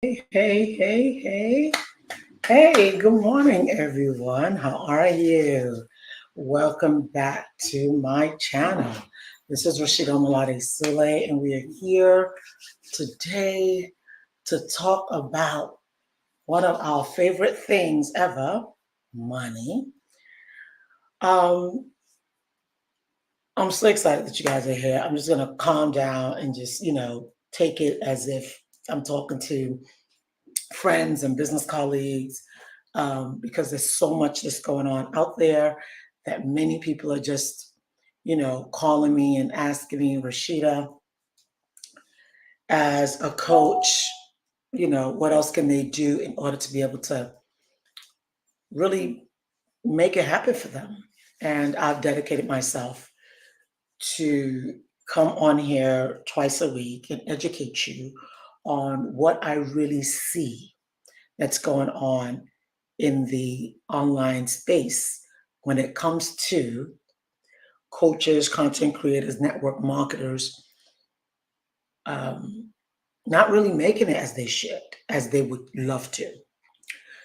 Hey, good morning, everyone. How are you? Welcome back to my channel. This is Rashida Malade Sule, and we are here today to talk about one of our favorite things ever, money. Um, I'm so excited that you guys are here. I'm just gonna calm down and just, take it as if I'm talking to friends and business colleagues, because there's so much that's going on out there that many people are just, calling me and asking me, Rashida, as a coach, what else can they do in order to be able to really make it happen for them? And I've dedicated myself to come on here twice a week and educate you on what I really see that's going on in the online space when it comes to coaches, content creators, network marketers, um, not really making it as they should, as they would love to.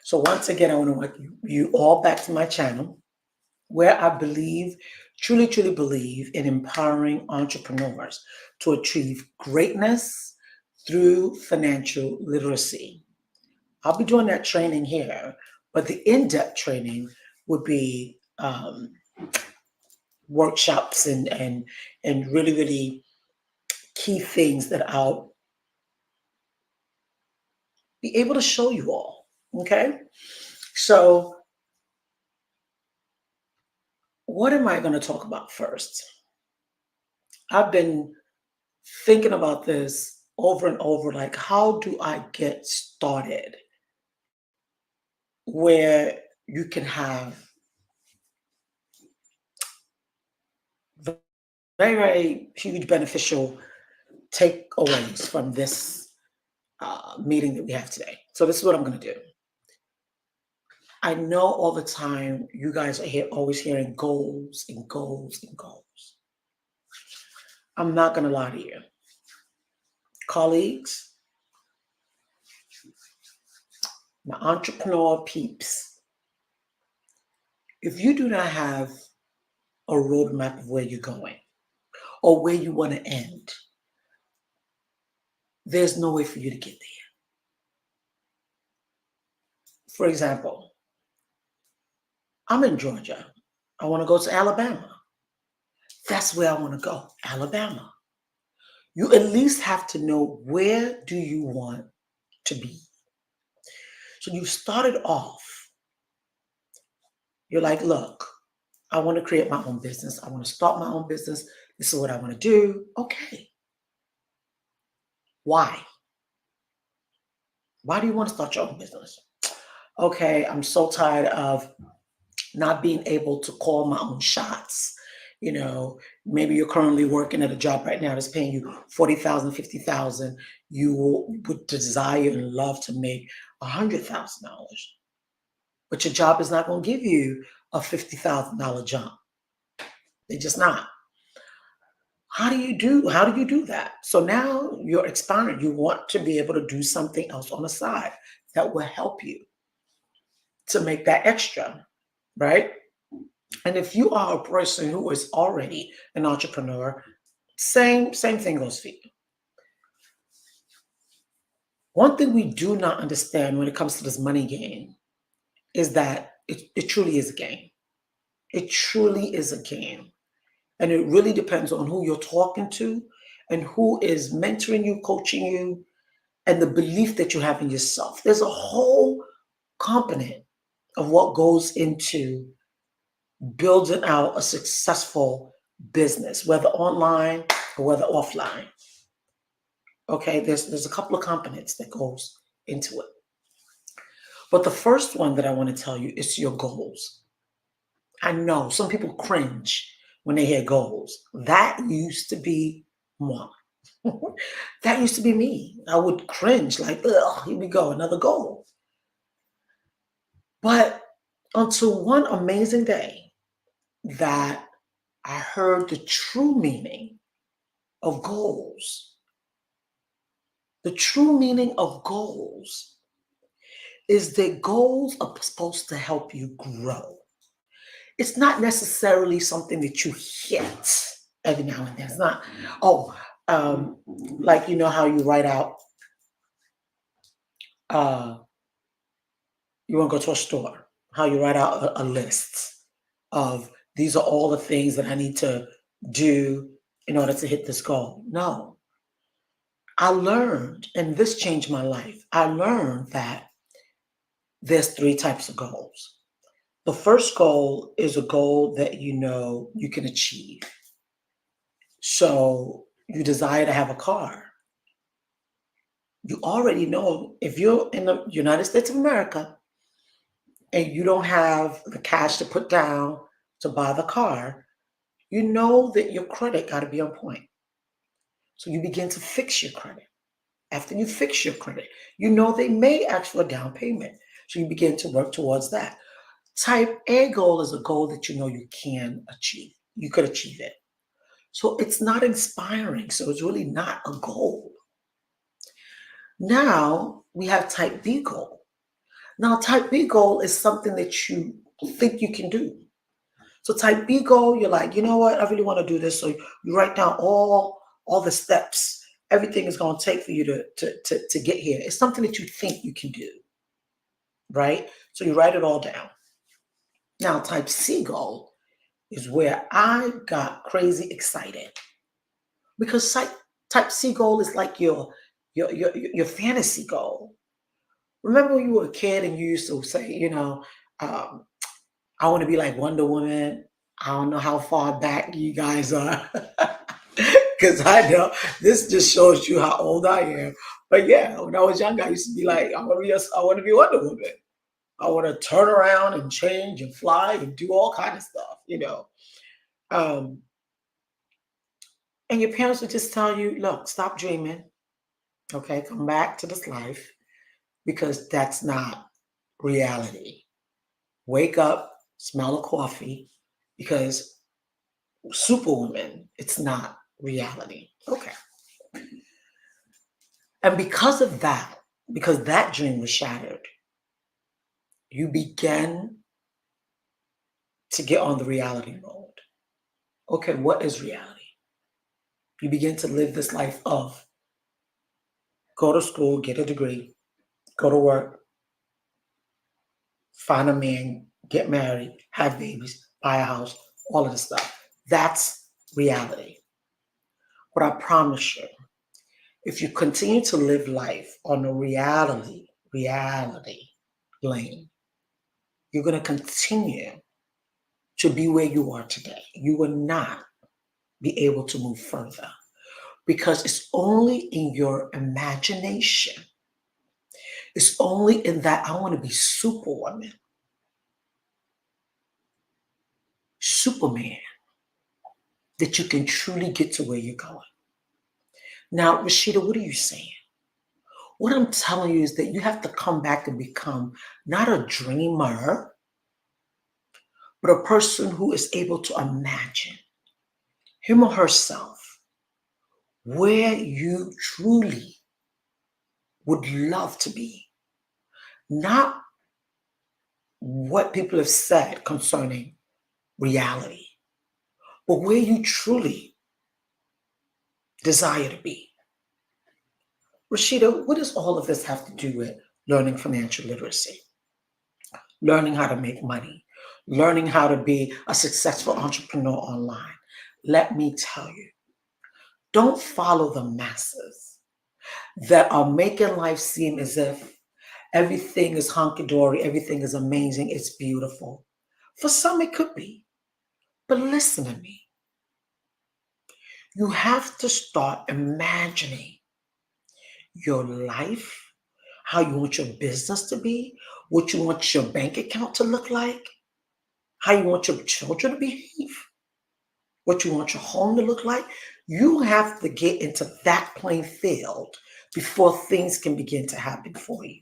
So, once again, I want to welcome you all back to my channel where I believe, truly believe in empowering entrepreneurs to achieve greatness through financial literacy. I'll be doing that training here, but the in-depth training would be workshops and really key things that I'll be able to show you all. Okay, so what am I going to talk about first? I've been thinking about this over and over, like how do I get started where you can have very huge beneficial takeaways from this meeting that we have today. So this is what I'm going to do. I know all the time you guys are here always hearing goals and goals and goals. I'm not going to lie to you. Colleagues, my entrepreneur peeps, if you do not have a roadmap of where you're going or where you want to end, there's no way for you to get there. For example, I'm in Georgia. I want to go to Alabama. That's where I want to go, Alabama. You at least have to know where do you want to be. So you started off, you're like, look, I want to create my own business. I want to start my own business. This is what I want to do. Okay. Why? Why do you want to start your own business? Okay, I'm so tired of not being able to call my own shots. Maybe you're currently working at a job right now that's paying you 40,000, 50,000. Would desire and love to make $100,000, but your job is not going to give you a $50,000 jump. They're just not. How do you do that? So now you're expiring. You want to be able to do something else on the side that will help you to make that extra, right? And if you are a person who is already an entrepreneur, same thing goes for you. One thing we do not understand when it comes to this money game is that it truly is a game. It truly is a game. And it really depends on who you're talking to and who is mentoring you, coaching you, and the belief that you have in yourself. There's a whole component of what goes into building out a successful business, whether online or whether offline. Okay, there's a couple of components that goes into it. But the first one that I want to tell you is your goals. I know some people cringe when they hear goals. That used to be moi. That used to be me. I would cringe like, ugh, here we go, another goal. But until one amazing day that I heard the true meaning of goals, The true meaning of goals is that goals are supposed to help you grow. It's not necessarily something that you hit every now and then. It's not, oh, like you know how you write out, uh, you want to go to a store, how you write out a list of these are all the things that I need to do in order to hit this goal. No, I learned, and this changed my life. I learned that there's three types of goals. The first goal is a goal that you know you can achieve. So you desire to have a car. You already know if you're in the United States of America and you don't have the cash to put down to buy the car, you know that your credit got to be on point. So you begin to fix your credit. After you fix your credit, you know they may ask for a down payment. So you begin to work towards that. Type A goal is a goal that you know you can achieve. You could achieve it. So it's not inspiring. So it's really not a goal. Now we have type B goal. Now, type B goal is something that you think you can do. So type B goal, you're like, you know what, I really want to do this. So you write down all the steps, everything is going to take for you to get here. It's something that you think you can do, right? So you write it all down. Now, type C goal is where I got crazy excited because type C goal is like your fantasy goal. Remember when you were a kid and you used to say, um, I want to be like Wonder Woman. I don't know how far back you guys are. Because I know this just shows you how old I am. But yeah, when I was young, I used to be like, I want to be Wonder Woman. I want to turn around and change and fly and do all kind of stuff. Um, and your parents would just tell you, look, stop dreaming. Okay, come back to this life because that's not reality. Wake up, smell a coffee, because Superwoman, it's not reality. Okay. And because that dream was shattered, you began to get on the reality mode. Okay, what is reality? You begin to live this life of go to school, get a degree, go to work, find a man, get married, have babies, buy a house, all of this stuff. That's reality. But I promise you, if you continue to live life on a reality lane, you're going to continue to be where you are today. You will not be able to move further because it's only in your imagination. It's only in that I want to be Superwoman, Superman, that you can truly get to where you're going. Now, Rashida, what are you saying? What I'm telling you is that you have to come back and become not a dreamer, but a person who is able to imagine him or herself where you truly would love to be. Not what people have said concerning reality, but where you truly desire to be. Rashida, what does all of this have to do with learning financial literacy? Learning how to make money, learning how to be a successful entrepreneur online. Let me tell you, don't follow the masses that are making life seem as if everything is hunky dory, everything is amazing, it's beautiful. For some, it could be. But listen to me. You have to start imagining your life, how you want your business to be, what you want your bank account to look like, how you want your children to behave, what you want your home to look like. You have to get into that playing field before things can begin to happen for you.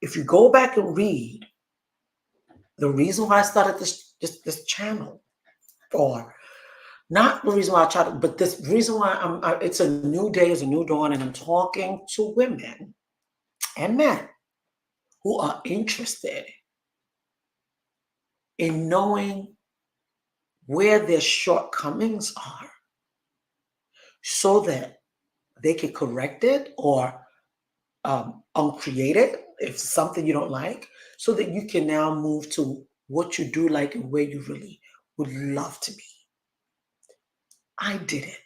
If you go back and read the reason why I started this channel, or Not the reason why I try to, but this reason why it's a new day, is a new dawn, and I'm talking to women and men who are interested in knowing where their shortcomings are so that they can correct it or uncreate it if something you don't like, so that you can now move to what you do like and where you really would love to be. I did it.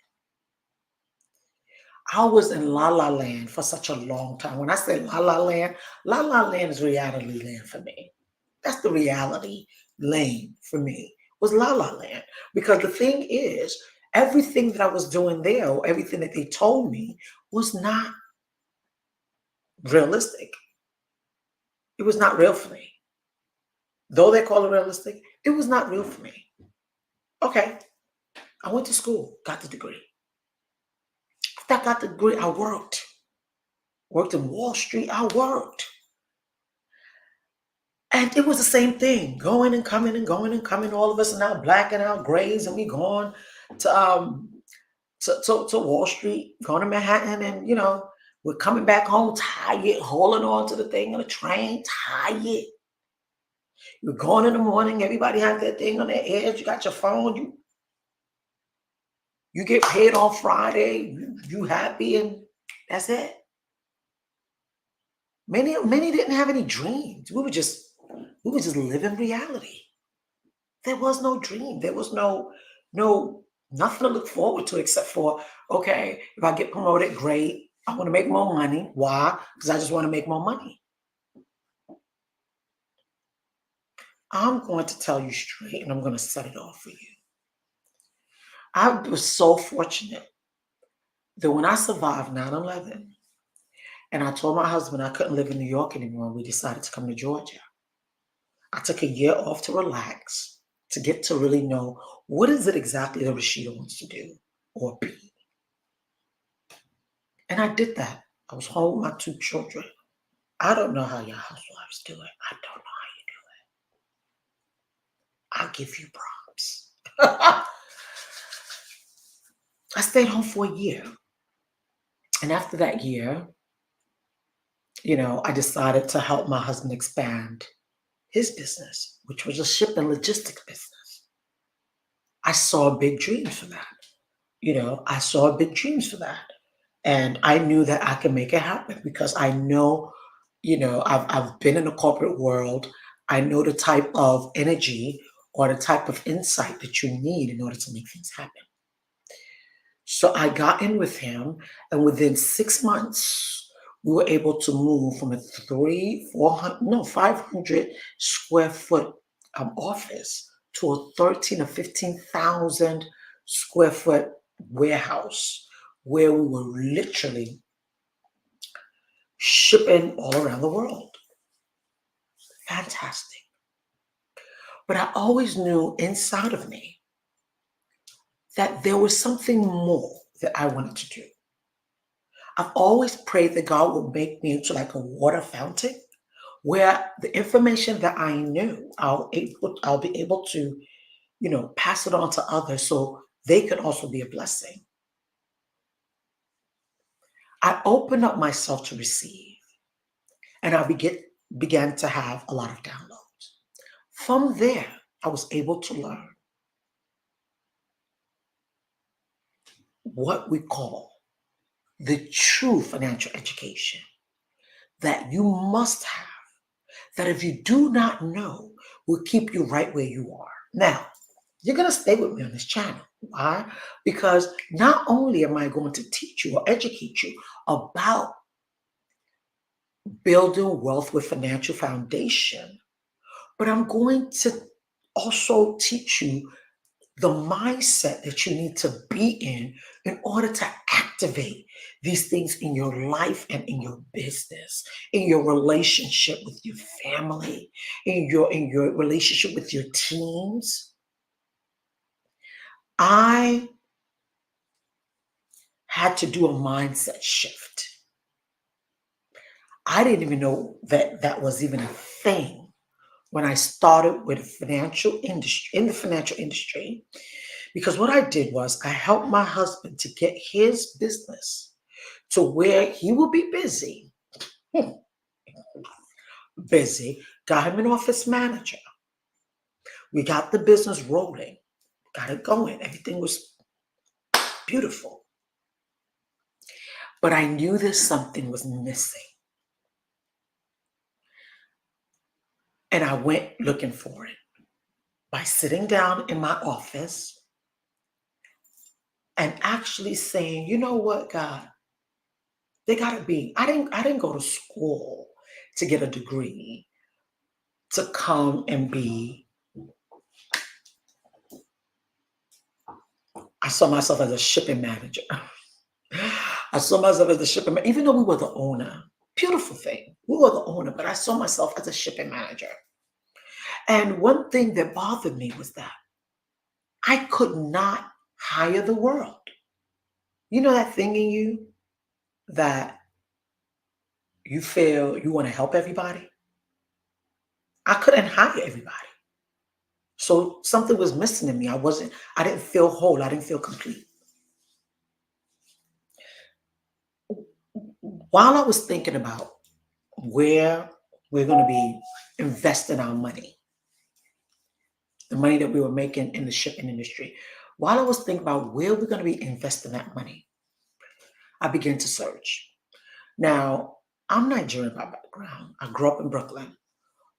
I was in La La Land for such a long time. When I say La La Land is reality land for me. That's the reality lane for me, was La La Land. Because the thing is, everything that I was doing there, or everything that they told me, was not realistic. It was not real for me. Though they call it realistic, it was not real for me. Okay, I went to school, got the degree. After I got the degree, I worked. Worked in Wall Street, I worked. And it was the same thing, going and coming and going and coming. All of us are now black and our grays, and we going to to Wall Street, going to Manhattan, and we're coming back home tired, holding on to the thing on the train, tired. You're going in the morning, everybody has their thing on their edge. You got your phone, you get paid on Friday, you happy, and that's it. Many didn't have any dreams. We were just living reality. There was no dream. There was no nothing to look forward to except for, okay, if I get promoted, great. I want to make more money. Why? Because I just want to make more money. I'm going to tell you straight, and I'm going to set it off for you. I was so fortunate that when I survived 9/11, and I told my husband I couldn't live in New York anymore, we decided to come to Georgia. I took a year off to relax, to get to really know what is it exactly that Rashida wants to do or be. And I did that. I was home with my two children. I don't know how your housewives do it. I don't know how you do it. I'll give you props. I stayed home for a year. And after that year, I decided to help my husband expand his business, which was a ship and logistics business. I saw big dreams for that. I saw big dreams for that. And I knew that I could make it happen because I know, I've been in the corporate world. I know the type of energy or the type of insight that you need in order to make things happen. So I got in with him, and within 6 months, we were able to move from a 400, no, 500 square foot office to a 13 or 15,000 square foot warehouse where we were literally shipping all around the world. Fantastic. But I always knew inside of me that there was something more that I wanted to do. I've always prayed that God will make me into like a water fountain where the information that I knew, I'll be able to, pass it on to others so they can also be a blessing. I opened up myself to receive, and began to have a lot of downloads. From there, I was able to learn what we call the true financial education that you must have, that if you do not know, will keep you right where you are. Now, you're going to stay with me on this channel. Why? Because not only am I going to teach you or educate you about building wealth with financial foundation, but I'm going to also teach you the mindset that you need to be in order to activate these things in your life and in your business, in your relationship with your family, in your relationship with your teams. I had to do a mindset shift. I didn't even know that that was even a thing when I started with financial industry in the financial industry, Because what I did was I helped my husband to get his business to where he will be busy, busy, got him an office manager. We got the business rolling, got it going. Everything was beautiful. But I knew that something was missing. And I went looking for it by sitting down in my office and actually saying, you know what, God, they gotta be. I didn't go to school to get a degree to come and be. I saw myself as a shipping manager. I saw myself as the shipping manager, even though we were the owner. Beautiful thing. We were the owner, but I saw myself as a shipping manager. And one thing that bothered me was that I could not hire the world. You know that thing in you that you feel you want to help everybody? I couldn't hire everybody. So something was missing in me. I didn't feel whole. I didn't feel complete. While I was thinking about where we're going to be investing our money, the money that we were making in the shipping industry, while I was thinking about where we're going to be investing that money, I began to search. Now, I'm Nigerian by background. I grew up in Brooklyn.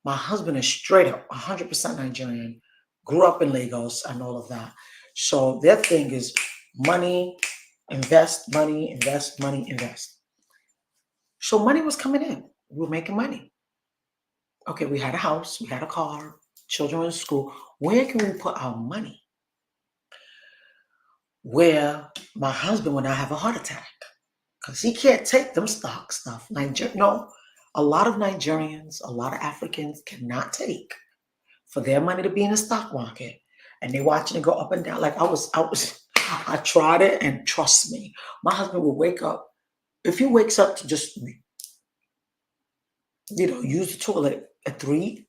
My husband is straight up 100% Nigerian, grew up in Lagos and all of that. So their thing is money, invest, money, invest, money, invest. So money was coming in. We were making money. Okay, we had a house, we had a car, children were in school. Where can we put our money? Where my husband would not have a heart attack because he can't take them stock stuff. No, a lot of Nigerians, a lot of Africans cannot take for their money to be in the stock market, and they watching it go up and down. Like I tried it, and trust me, my husband will wake up. If he wakes up to just use the toilet at 3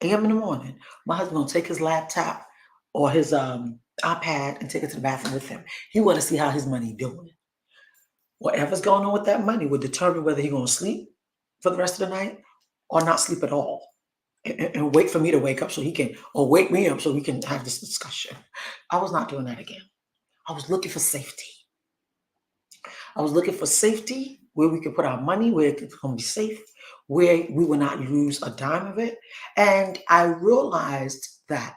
a.m. in the morning, my husband gonna take his laptop or his iPad and take it to the bathroom with him. He want to see how his money doing. Whatever's going on with that money will determine whether he's gonna sleep for the rest of the night or not sleep at all. And wait for me to wake up so he can, or wake me up so we can have this discussion. I was not doing that again. I was looking for safety. I was looking for safety where we could put our money, where it's going to be safe, where we will not lose a dime of it. And I realized that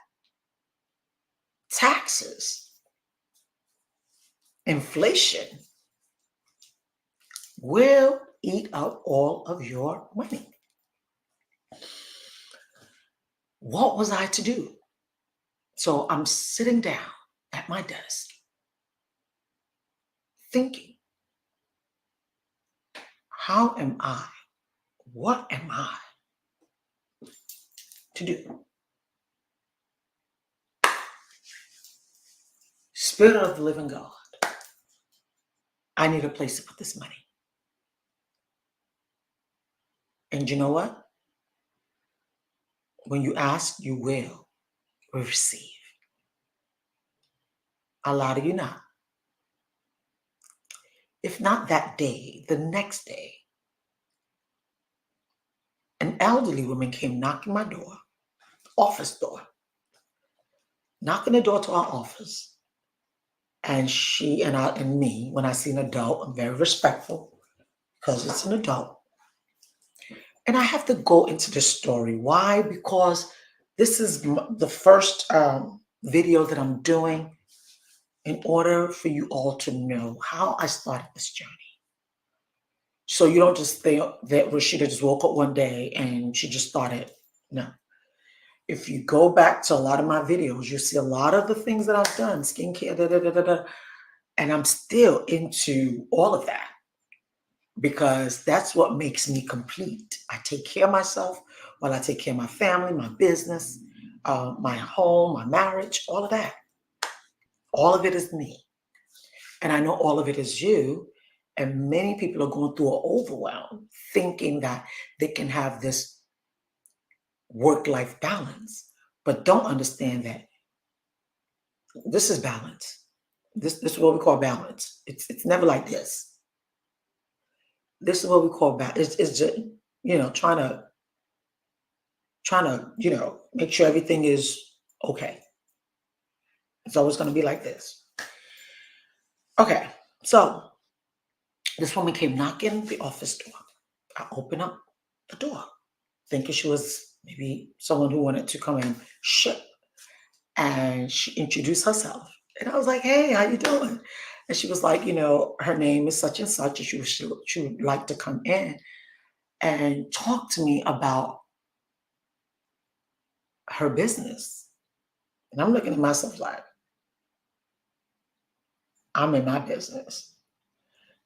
taxes, inflation will eat up all of your money. What was I to do? So I'm sitting down at my desk thinking, how am I? What am I to do? Spirit of the living God, I need a place to put this money. And you know what? When you ask, you will receive. I lie to you not. If not that day, the next day, an elderly woman came knocking my door, office door, knocking the door to our office. And she and me, when I see an adult, I'm very respectful because it's an adult. And I have to go into the story. Why? Because this is the first video that I'm doing in order for you all to know how I started this journey. So you don't just think that Rashida just woke up one day and she just started. No. If you go back to a lot of my videos, you see a lot of the things that I've done, skincare, and I'm still into all of that because that's what makes me complete. I take care of myself while I take care of my family, my business, my home, my marriage, all of that. All of it is me. And I know all of it is you. And many people are going through an overwhelm thinking that they can have this work-life balance, but don't understand that This is balance. This is what we call balance. It's never like this. This is what we call balance. It's just, trying to make sure everything is okay. It's always going to be like this. Okay, so this woman came knocking the office door. I opened up the door, thinking she was maybe someone who wanted to come and ship. And she introduced herself. And I was like, "Hey, how you doing?" And she was like, her name is such and such, and she would like to come in and talk to me about her business. And I'm looking at myself like, I'm in my business.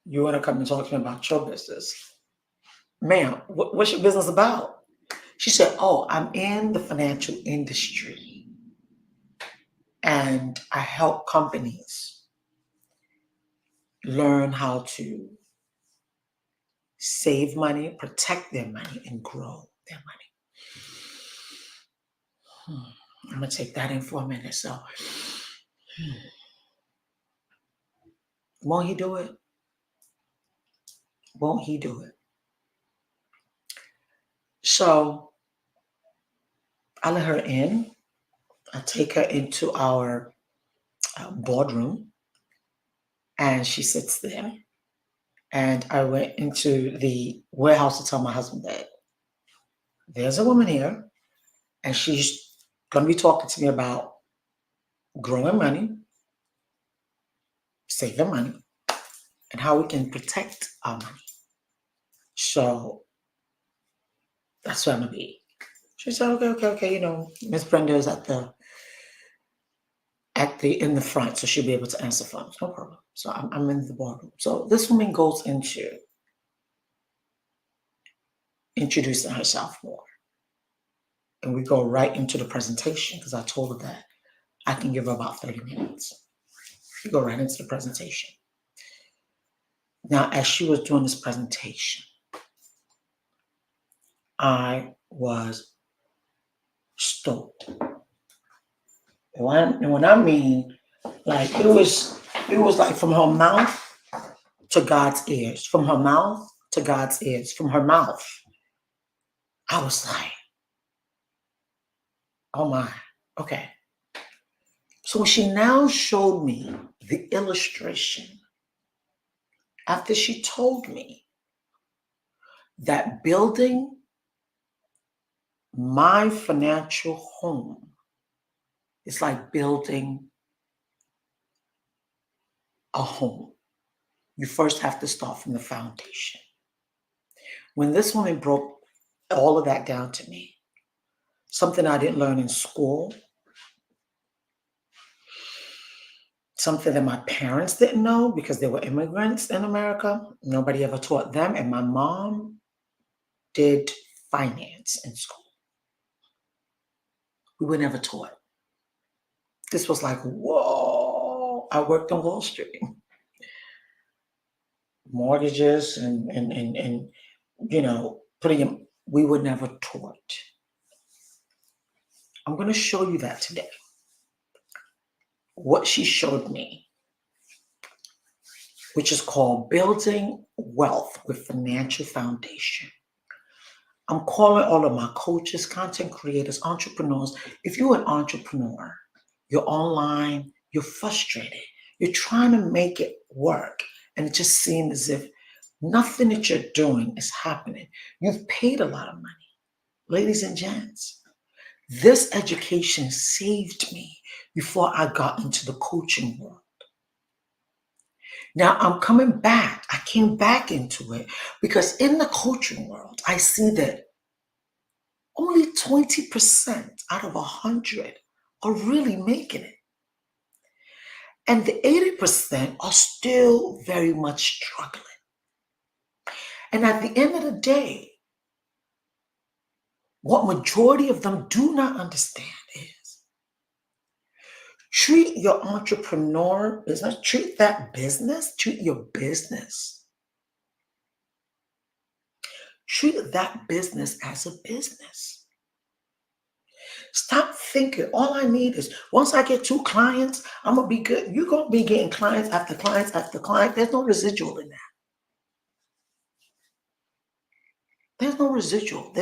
You want to come and talk to me about your business? Ma'am, what's your business about? She said, "Oh, I'm in the financial industry and I help companies learn how to save money, protect their money, and grow their money." I'm going to take that in for a minute. So, won't he do it? Won't he do it? So, I let her in. I take her into our boardroom, and she sits there. And I went into the warehouse to tell my husband that there's a woman here, and she's going to be talking to me about growing money, saving money, and how we can protect our money. So that's where I'm gonna be. She said, okay. Miss Brenda is at the in the front, so she'll be able to answer phones. No problem. So I'm in the boardroom. So this woman goes into introducing herself more. And we go right into the presentation because I told her that I can give her about 30 minutes. We go right into the presentation. Now, as she was doing this presentation, I was stoked. When I mean, like it was like from her mouth to God's ears, from her mouth to God's ears, from her mouth. I was like, oh my, okay. So she now showed me the illustration after she told me that building my financial home is like building a home. You first have to start from the foundation. When this woman broke all of that down to me, something I didn't learn in school, something that my parents didn't know because they were immigrants in America. Nobody ever taught them. And my mom did finance in school. We were never taught. This was like, whoa. I worked on Wall Street. Mortgages and putting in, we were never taught. I'm going to show you that today. What she showed me, which is called Building Wealth with Financial Foundation. I'm calling all of my coaches, content creators, entrepreneurs. If you're an entrepreneur, you're online, you're frustrated, you're trying to make it work, and it just seems as if nothing that you're doing is happening. You've paid a lot of money. Ladies and gents, this education saved me before I got into the coaching world. Now I'm coming back. I came back into it because in the coaching world, I see that only 20% out of 100 are really making it. And the 80% are still very much struggling. And at the end of the day, what majority of them do not understand is treat your entrepreneur business, treat that business, treat your business. Treat that business as a business. Stop thinking all I need is once I get 2 clients, I'm gonna be good. You're gonna be getting clients after clients after client. There's no residual in that. There's no residual.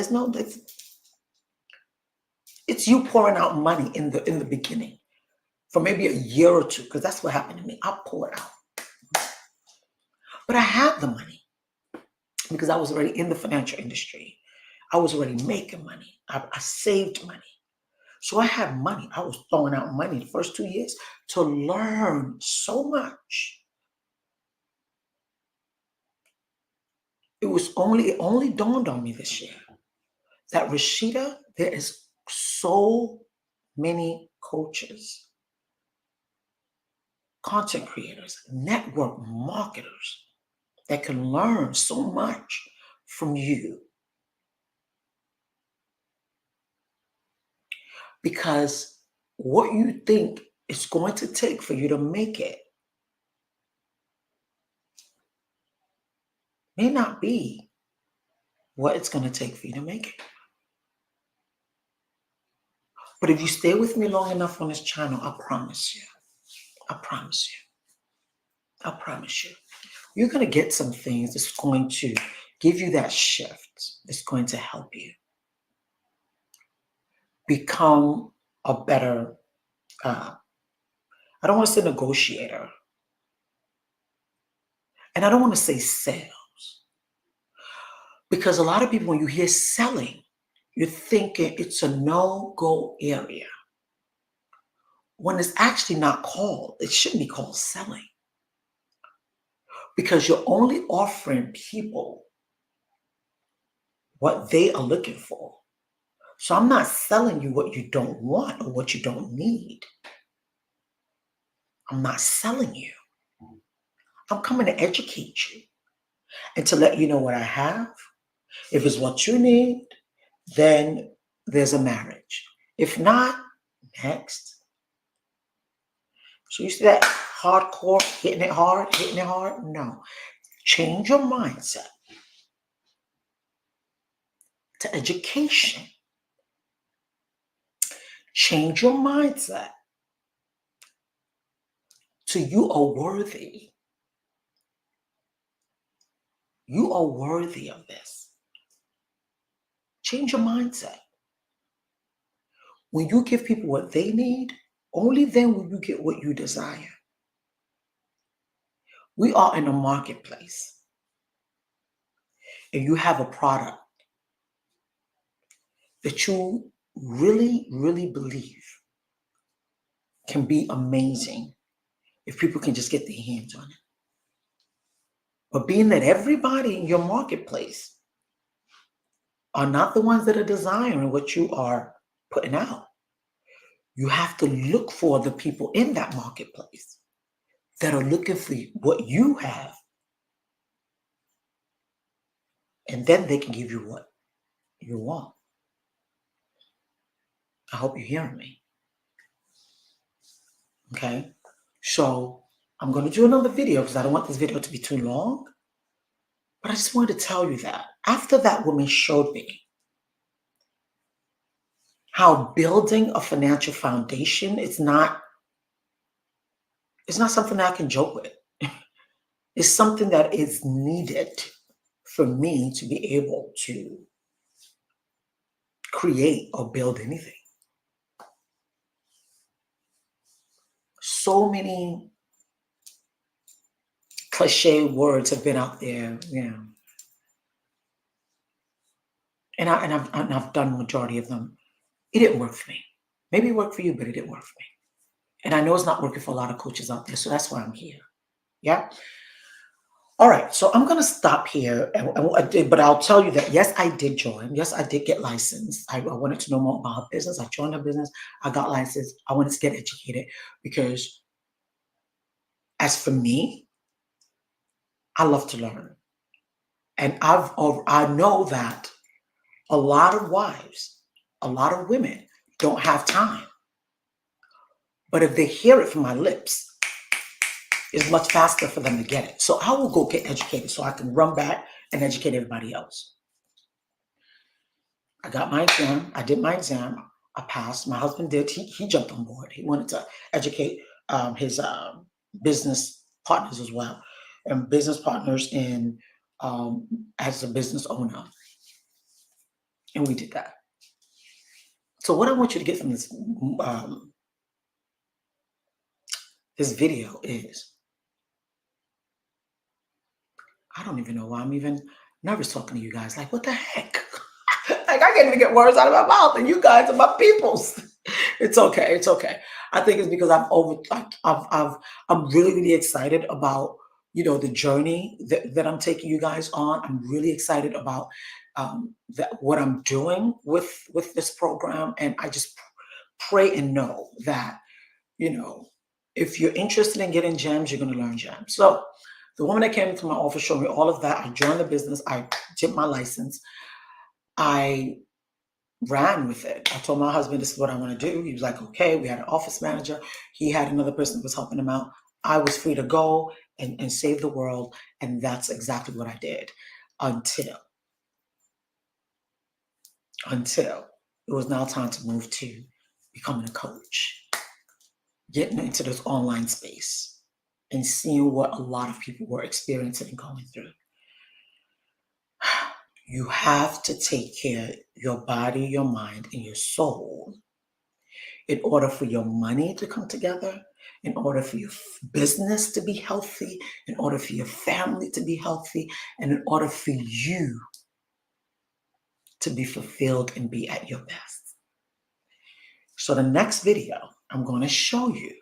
It's you pouring out money in the beginning for maybe a year or two, because that's what happened to me. I'll pull it out. But I had the money because I was already in the financial industry. I was already making money. I saved money. So I had money. I was throwing out money the first 2 years to learn so much. It only dawned on me this year that, Rashida, there is so many coaches, content creators, network marketers that can learn so much from you. Because what you think it's going to take for you to make it may not be what it's going to take for you to make it. But if you stay with me long enough on this channel, I promise you, you're going to get some things that's going to give you that shift. It's going to help you become a better, I don't want to say negotiator, and I don't want to say sales, because a lot of people, when you hear selling, you're thinking it's a no-go area, when it's actually not called. It shouldn't be called selling, because you're only offering people what they are looking for. So I'm not selling you what you don't want or what you don't need. I'm not selling you. I'm coming to educate you and to let you know what I have. If it's what you need, then there's a marriage. If not, next. So you see that hardcore, hitting it hard? No. Change your mindset to education. Change your mindset to you are worthy. You are worthy of this. Change your mindset. When you give people what they need, only then will you get what you desire. We are in a marketplace, and you have a product that you really, really believe can be amazing if people can just get their hands on it. But being that everybody in your marketplace are not the ones that are desiring what you are putting out, you have to look for the people in that marketplace that are looking for what you have, and then they can give you what you want. I hope you're hearing me. Okay? So I'm going to do another video because I don't want this video to be too long. But I just wanted to tell you that after that woman showed me how building a financial foundation it's not something that I can joke with. It's something that is needed for me to be able to create or build anything. So many cliche words have been out there, and I've done the majority of them. It didn't work for me. Maybe it worked for you, but it didn't work for me. And I know it's not working for a lot of coaches out there, so that's why I'm here. Yeah. All right, so I'm going to stop here, but I'll tell you that, yes, I did join. Yes, I did get licensed. I wanted to know more about her business. I joined her business. I got licensed. I wanted to get educated because, as for me, I love to learn. And I know that a lot of wives, a lot of women don't have time. But if they hear it from my lips, it's much faster for them to get it. So I will go get educated so I can run back and educate everybody else. I got my exam. I did my exam. I passed. My husband did. He jumped on board. He wanted to educate his business partners as well, and business partners in as a business owner, and we did that. So what I want you to get from um, this video is, I don't even know why I'm even nervous talking to you guys. Like, what the heck? Like, I can't even get words out of my mouth, and you guys are my peoples. It's okay. It's okay. I think it's because I'm really, really excited about, the journey that I'm taking you guys on. I'm really excited about that what I'm doing with this program, and I just pray and know that, you know, if you're interested in getting gems, you're going to learn gems. So the woman that came into my office showed me all of that. I joined the business. I did my license. I ran with it. I told my husband, this is what I want to do. He was like, okay. We had an office manager. He had another person that was helping him out. I was free to go and save the world. And that's exactly what I did until it was now time to move to becoming a coach, getting into this online space and seeing what a lot of people were experiencing and going through. You have to take care of your body, your mind, and your soul in order for your money to come together, in order for your business to be healthy, in order for your family to be healthy, and in order for you to be fulfilled and be at your best. So the next video, I'm going to show you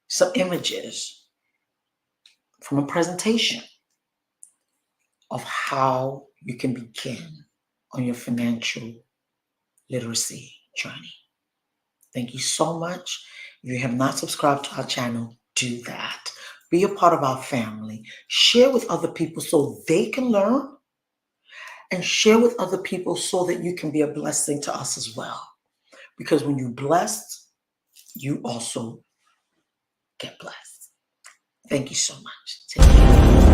some images from a presentation of how you can begin on your financial literacy journey. Thank you so much. If you have not subscribed to our channel, do that. Be a part of our family. Share with other people so they can learn, and share with other people so that you can be a blessing to us as well. Because when you're blessed, you also get blessed. Thank you so much. Take care.